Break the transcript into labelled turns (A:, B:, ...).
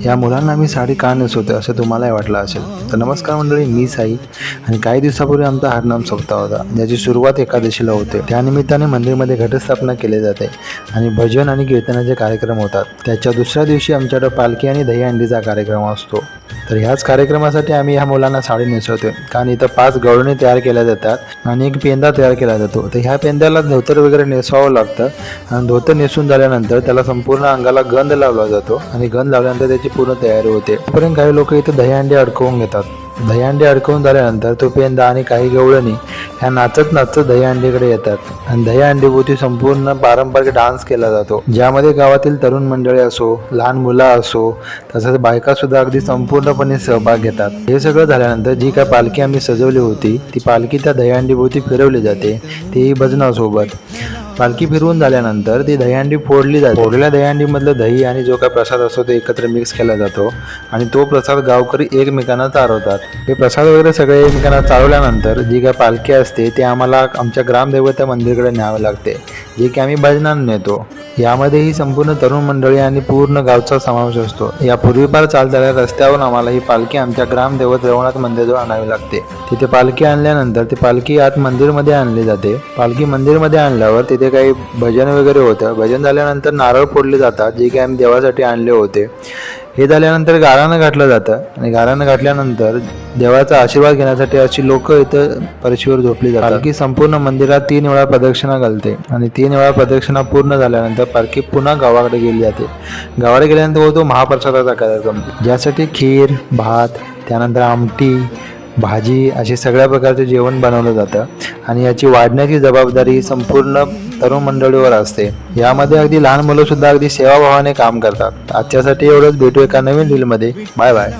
A: या मुलांना मी साडी का नेसवते असं तुम्हालाही वाटलं असेल. तर नमस्कार मंडळी, मी साई. आणि काही दिवसापूर्वी आमचा हरनाम सप्ताह होता, ज्याची सुरुवात एकादशीला होते. त्यानिमित्ताने मंदिरमध्ये घटस्थापना केली जाते आणि भजन आणि कीर्तनाचे कार्यक्रम होतात. त्याच्या दुसऱ्या दिवशी आमच्याकडे पालखी आणि दहीहंडीचा कार्यक्रम असतो. तर ह्याच कार्यक्रमासाठी आम्ही ह्या मुलांना साडी नेसवतो, कारण इथं 5 गवळणी तयार केल्या जातात आणि एक पेंदा तयार केला जातो. तर ह्या पेंद्याला धोतर वगैरे नेसवावं लागतं आणि धोतर नेसून झाल्यानंतर त्याला संपूर्ण अंगाला गंध लावला जातो आणि गंध लावल्यानंतर त्याची पूर्ण तयारी होते. तोपर्यंत काही लोक इथे दहीहंडी अडकवून घेतात. दहीहंडी अडकवून झाल्यानंतर तो पेंदा आणि काही गवळणी ह्या नाचत नाचत दहीहंडीकडे येतात आणि दहीहंडीभोवती संपूर्ण पारंपरिक डान्स केला जातो, ज्यामध्ये गावातील तरुण मंडळी असो, लहान मुलं असो, तसंच बायका सुद्धा अगदी संपूर्णपणे सहभाग घेतात. हे सगळं झाल्यानंतर जी काय पालखी आम्ही सजवली होती ती पालखी त्या दहीहंडीभोवती फिरवली जाते, तेही भजनासोबत. पालखी फिरवून झाल्यानंतर ती दहीहंडी फोडली जाते. फोडलेल्या दहीहंडीमधलं दही आणि जो काय प्रसाद असतो तो एकत्र मिक्स केला जातो आणि तो प्रसाद गावकरी एकमेकांना चारवतात. हे प्रसाद वगैरे सगळे एकमेकांना चारवल्यानंतर जी काय पालखी असते ते आम्हाला आमच्या ग्रामदैवता मंदिरकडे न्यावे लागते, जे की आम्ही भजनानं नेतो. यामध्येही संपूर्ण तरुण मंडळी आणि पूर्ण गावचा समावेश असतो. या पूर्वीपार चालत्या रस्त्यावरून आम्हाला ही पालखी आमच्या ग्रामदैवत रवनाथ मंदिराजवळ आणावी लागते. तिथे पालखी आणल्यानंतर ती पालखी आत मंदिरमध्ये आणली जाते. पालखी मंदिरमध्ये आणल्यावर तिथे काही भजन वगैरे होतं. भजन झाल्यानंतर नारळ फोडले जातात, जे काही आम्ही देवासाठी आणले होते. हे झाल्यानंतर गारानं घातलं जातं आणि गारानं घातल्यानंतर देवाचा आशीर्वाद घेण्यासाठी अशी लोक इथं परशीवर झोपली जातात. पालखी संपूर्ण मंदिरात 3 वेळा प्रदक्षिणा घालते आणि 3 वेळा प्रदक्षिणा पूर्ण झाल्यानंतर पालखी पुन्हा गावाकडे गेली जाते. गावाकडे गेल्यानंतर होतो महाप्रसादाचा कार्यक्रम, ज्यासाठी खीर, भात, त्यानंतर आमटी, भाजी असे सगळ्या प्रकारचे जेवण बनवलं जातं आणि याची वाढण्याची जबाबदारी संपूर्ण तरुण मंडळीवर असते. यामध्ये अगदी लहान मुलं सुद्धा अगदी सेवाभावाने काम करतात. आजच्यासाठी एवढंच. भेटू एका नवीन रीलमध्ये. Bye bye.